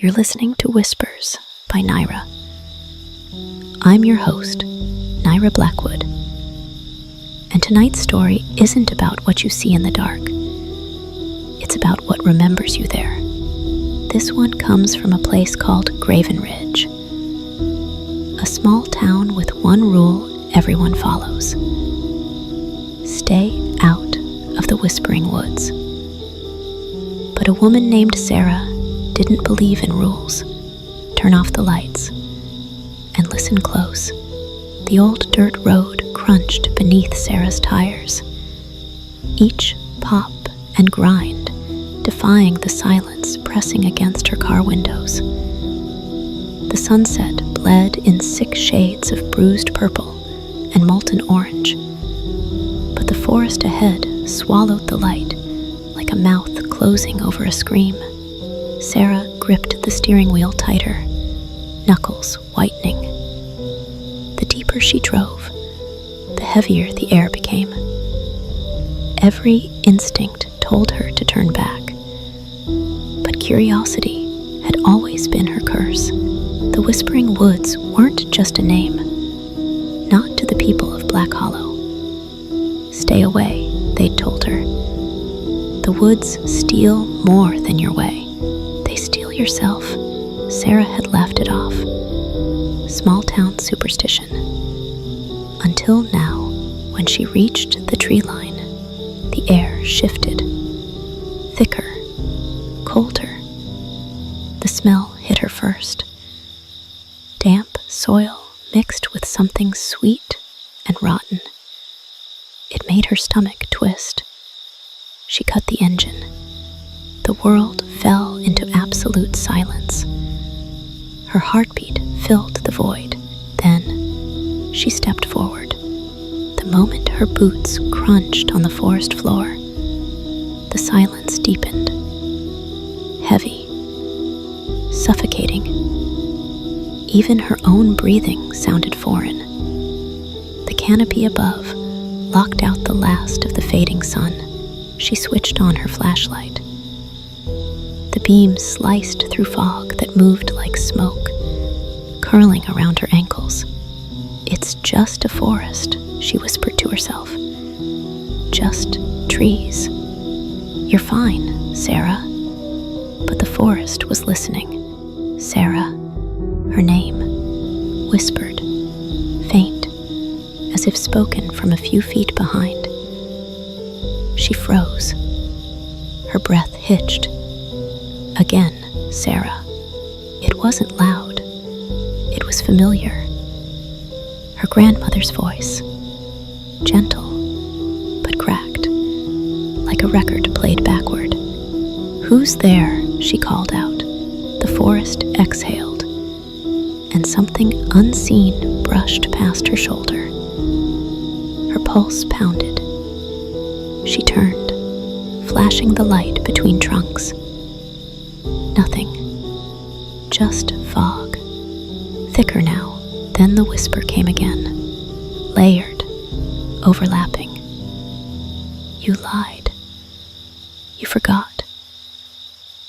You're listening to Whispers by Nyra. I'm your host, Nyra Blackwood. And tonight's story isn't about what you see in the dark. It's about what remembers you there. This one comes from a place called Graven Ridge, a small town with one rule everyone follows. Stay out of the Whispering Woods. But a woman named Sarah didn't believe in rules. Turn off the lights and listen close. The old dirt road crunched beneath Sarah's tires, each pop and grind defying the silence pressing against her car windows. The sunset bled in 6 shades of bruised purple and molten orange, but the forest ahead swallowed the light like a mouth closing over a scream. Sarah gripped the steering wheel tighter, knuckles whitening. The deeper she drove, the heavier the air became. Every instinct told her to turn back, but curiosity had always been her curse. The Whispering Woods weren't just a name, not to the people of Black Hollow. Stay away, they'd told her. The woods steal more than your way. They steal yourself. Sarah had laughed it off. Small town superstition. Until now, when she reached the tree line, the air shifted. Thicker, colder. The smell hit her first. Damp soil mixed with something sweet and rotten. It made her stomach twist. She cut the engine. The world fell into absolute silence. Her heartbeat filled the void. Then she stepped forward. The moment her boots crunched on the forest floor, the silence deepened. Heavy, suffocating. Even her own breathing sounded foreign. The canopy above locked out the last of the fading sun. She switched on her flashlight. The beam sliced through fog that moved like smoke, curling around her ankles. It's just a forest, she whispered to herself. Just trees. You're fine, Sarah. But the forest was listening. Sarah, her name, whispered, faint, as if spoken from a few feet behind. She froze. Her breath hitched. Again, Sarah. It wasn't loud. It was familiar. Her grandmother's voice. Gentle, but cracked, like a record played backward. Who's there? She called out. The forest exhaled, and something unseen brushed past her shoulder. Her pulse pounded. She turned, flashing the light between trunks. Nothing. Just fog. Thicker now. Then the whisper came again. Layered. Overlapping. You lied. You forgot.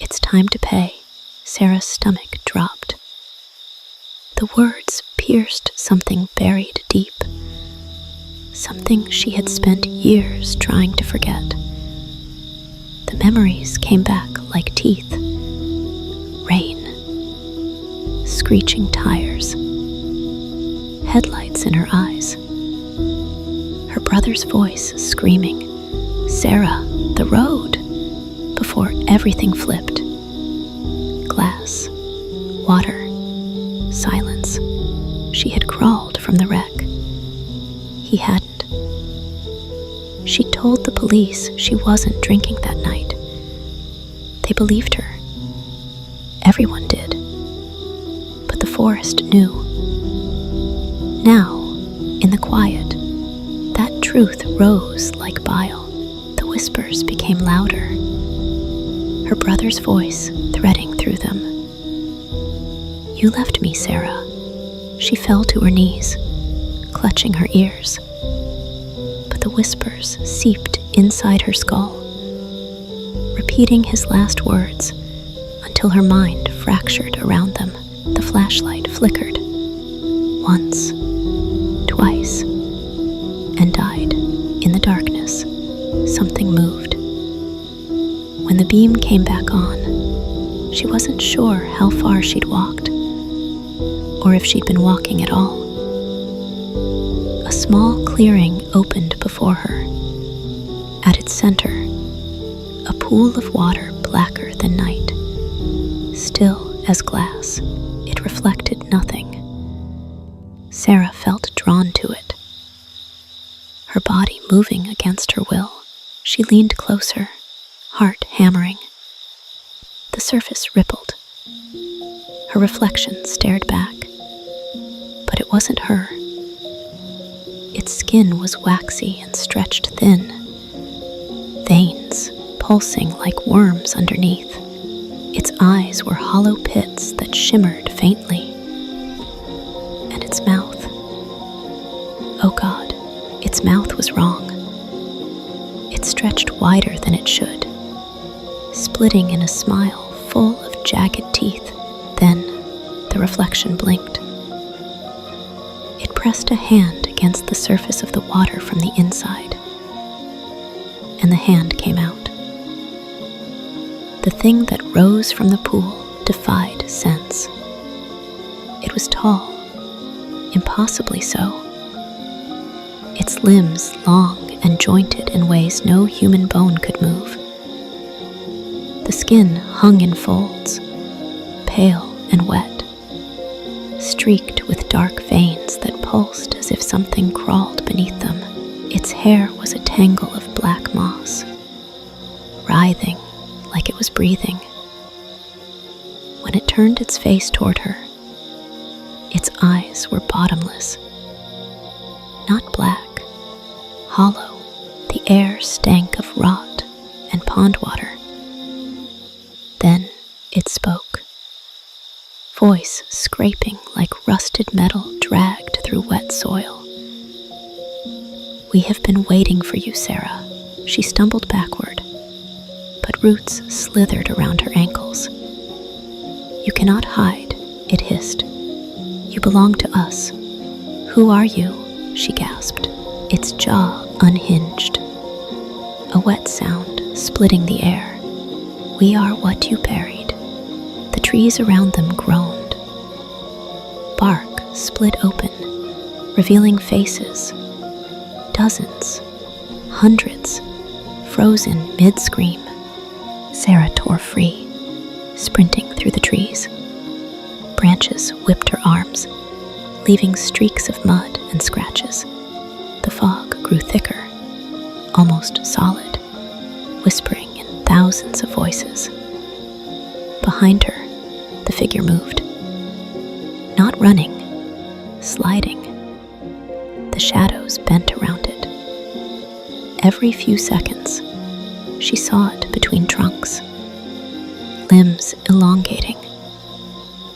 It's time to pay. Sarah's stomach dropped. The words pierced something buried deep. Something she had spent years trying to forget. The memories came back like teeth. Rain. Screeching tires. Headlights in her eyes. Her brother's voice screaming, Sarah, the road, before everything flipped. Glass. Water. Silence. She had crawled from the wreck. He hadn't. She told the police she wasn't drinking that night. They believed her. Everyone did. But the forest knew. Now, in the quiet, that truth rose like bile. The whispers became louder. Her brother's voice threading through them. You left me, Sarah. She fell to her knees, clutching her ears. But the whispers seeped inside her skull, repeating his last words until until her mind fractured around them. The flashlight flickered once, twice, and died. In the darkness, something moved. When the beam came back on, she wasn't sure how far she'd walked, or if she'd been walking at all. A small clearing opened before her. At its center, a pool of water blacker than night. Still as glass, it reflected nothing. Sarah felt drawn to it, her body moving against her will. She leaned closer, heart hammering. The surface rippled. Her reflection stared back, but it wasn't her. Its skin was waxy and stretched thin, veins pulsing like worms underneath. Its eyes were hollow pits that shimmered faintly. And its mouth. Oh God, its mouth was wrong. It stretched wider than it should, splitting in a smile full of jagged teeth. Then the reflection blinked. It pressed a hand against the surface of the water from the inside, and the hand came out. The thing that rose from the pool defied sense. It was tall, impossibly so. Its limbs long and jointed in ways no human bone could move. The skin hung in folds, pale and wet, streaked with dark veins that pulsed as if something crawled beneath them. Its hair was a tangle of black moss, writhing like it was breathing. When it turned its face toward her, its eyes were bottomless, not black, hollow. The air stank of rot and pond water. Then it spoke, voice scraping like rusted metal dragged through wet soil. We have been waiting for you, Sarah. She stumbled backward, but roots slithered around her ankles. You cannot hide, it hissed. You belong to us. Who are you? She gasped, its jaw unhinged. A wet sound splitting the air. We are what you buried. The trees around them groaned. Bark split open, revealing faces. Dozens, hundreds, frozen mid-scream. Sarah tore free, sprinting through the trees. Branches whipped her arms, leaving streaks of mud and scratches. The fog grew thicker, almost solid, whispering in thousands of voices. Behind her, the figure moved. Not running, sliding. The shadows bent around it. Every few seconds, she saw it between trunks, limbs elongating,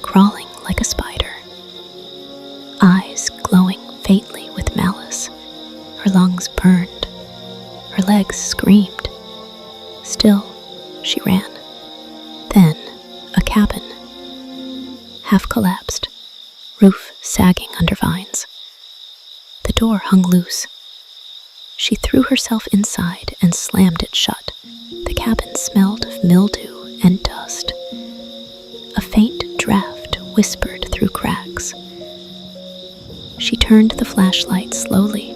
crawling like a spider, eyes glowing faintly with malice. Her lungs burned, her legs screamed. Still, she ran. Then, a cabin, half collapsed, roof sagging under vines. The door hung loose. She threw herself inside and slammed it shut. The cabin smelled of mildew and dust. A faint draft whispered through cracks. She turned the flashlight slowly,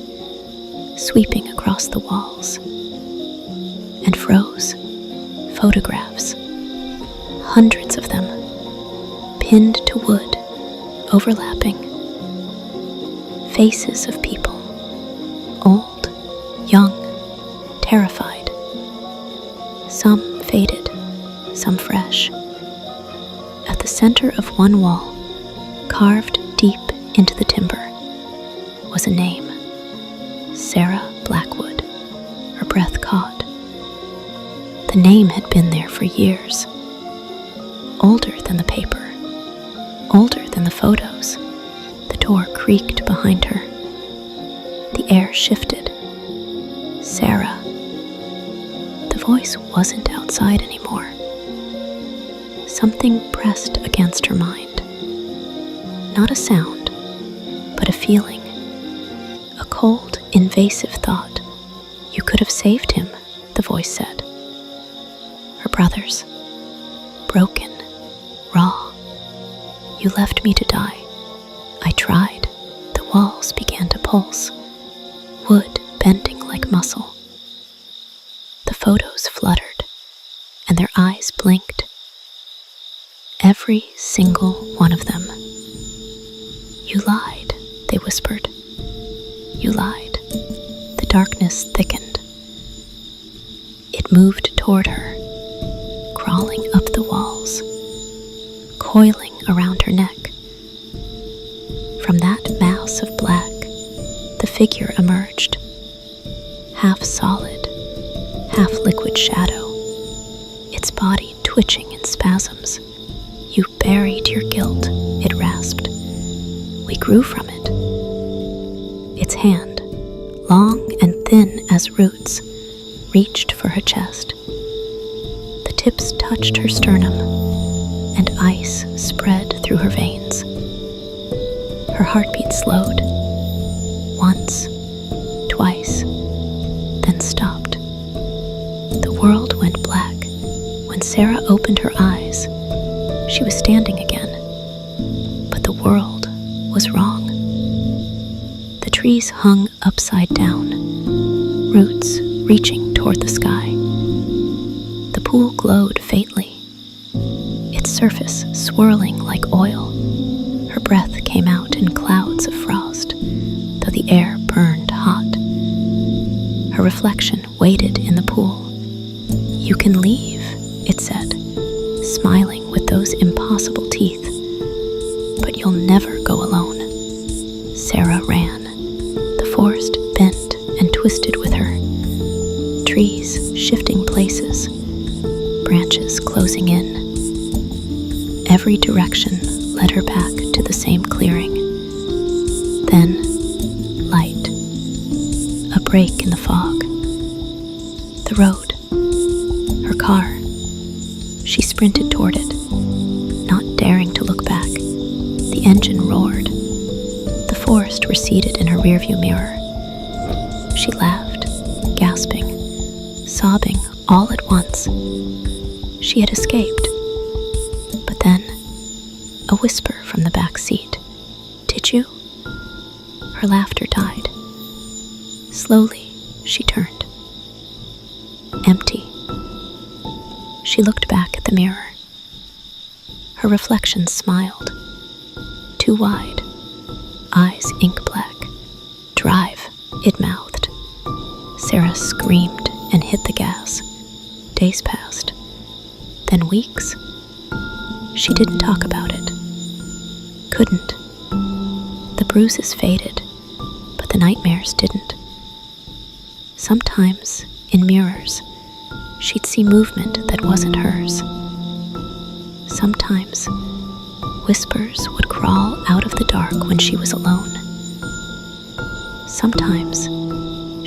sweeping across the walls, and froze. Photographs, hundreds of them, pinned to wood, overlapping. Faces of people, old, young, terrified. Some faded, some fresh. At the center of one wall, carved deep into the timber, was a name. Nyra Blackwood. Her breath caught. The name had been there for years. Older than the paper, older than the photos. The door creaked behind her. The air shifted. Sarah. The voice wasn't outside anymore. something pressed against her mind. Not a sound, but a feeling. A cold, invasive thought. You could have saved him, the voice said. Her brothers. Broken. Raw. You left me to die. I tried. The walls began to pulse. Wood bending like muscle. The photos fluttered, and their eyes blinked. Every single one of them. You lied, they whispered. You lied. The darkness thickened. It moved toward her, crawling up the walls, coiling around her neck. From that mass of black, the figure emerged, half solid, half liquid shadow, its body twitching in spasms. You buried your guilt, it rasped. We grew from it. Its hand, long and thin as roots, reached for her chest. The tips touched her sternum, and ice spread through her veins. Her heartbeat slowed. Once, twice, then stopped. The world went black. When Sarah opened her eyes, she was standing again. But the world was wrong. The trees hung upside down, roots reaching toward the sky. The pool glowed faintly, its surface swirling like oil. Her breath came out in clouds of frost, though the air burned hot. Her reflection waited in the pool. You can leave, it said, smiling with those impossible teeth. But you'll never go alone. Sarah ran. The forest bent and twisted with her. Trees shifting places, branches closing in. Every direction led her back to the same clearing. Then, light. A break in the fog. The road. Her car. She sprinted toward it, not daring to look back. The engine roared. The forest receded in her rearview mirror. She laughed, gasping, sobbing all at once. She had escaped. But then, a whisper from the back seat. Did you? Her laughter died. Slowly, she turned. Empty. She looked back at the mirror. Her reflection smiled. Too wide. Eyes ink black. Drive, it mouthed. Sarah screamed and hit the gas. Days passed. Then weeks. She didn't talk about it. Couldn't. The bruises faded, but the nightmares didn't. Sometimes, in mirrors, she'd see movement that wasn't hers. Sometimes, whispers would crawl out of the dark when she was alone. Sometimes,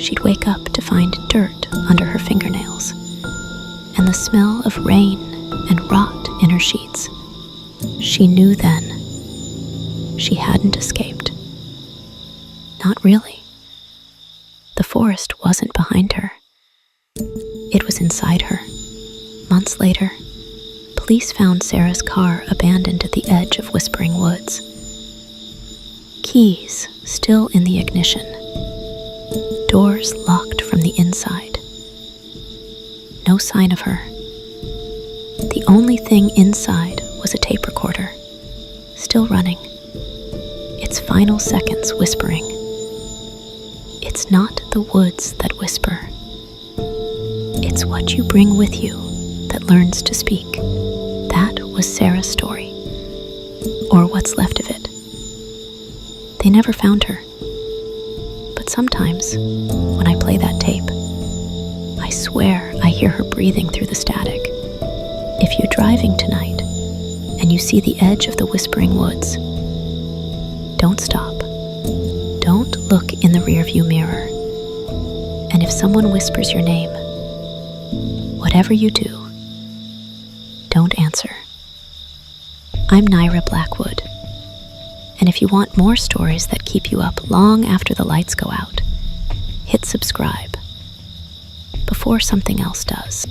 she'd wake up to find dirt under her fingernails and the smell of rain and rot in her sheets. She knew then she hadn't escaped. Not really. The forest wasn't behind her. It was inside her. Months later, police found Sarah's car abandoned at the edge of Whispering Woods. Keys still in the ignition. Doors locked from the inside. No sign of her. The only thing inside was a tape recorder, still running, its final seconds whispering. It's not the woods that whisper. It's what you bring with you that learns to speak. That was Sarah's story, or what's left of it. They never found her. But sometimes, when I play that tape, I swear I hear her breathing through the static. If you're driving tonight, and you see the edge of the Whispering Woods, don't stop. Don't look in the rearview mirror. And if someone whispers your name, whatever you do, don't answer. I'm Nyra Blackwood, and if you want more stories that keep you up long after the lights go out, hit subscribe before something else does.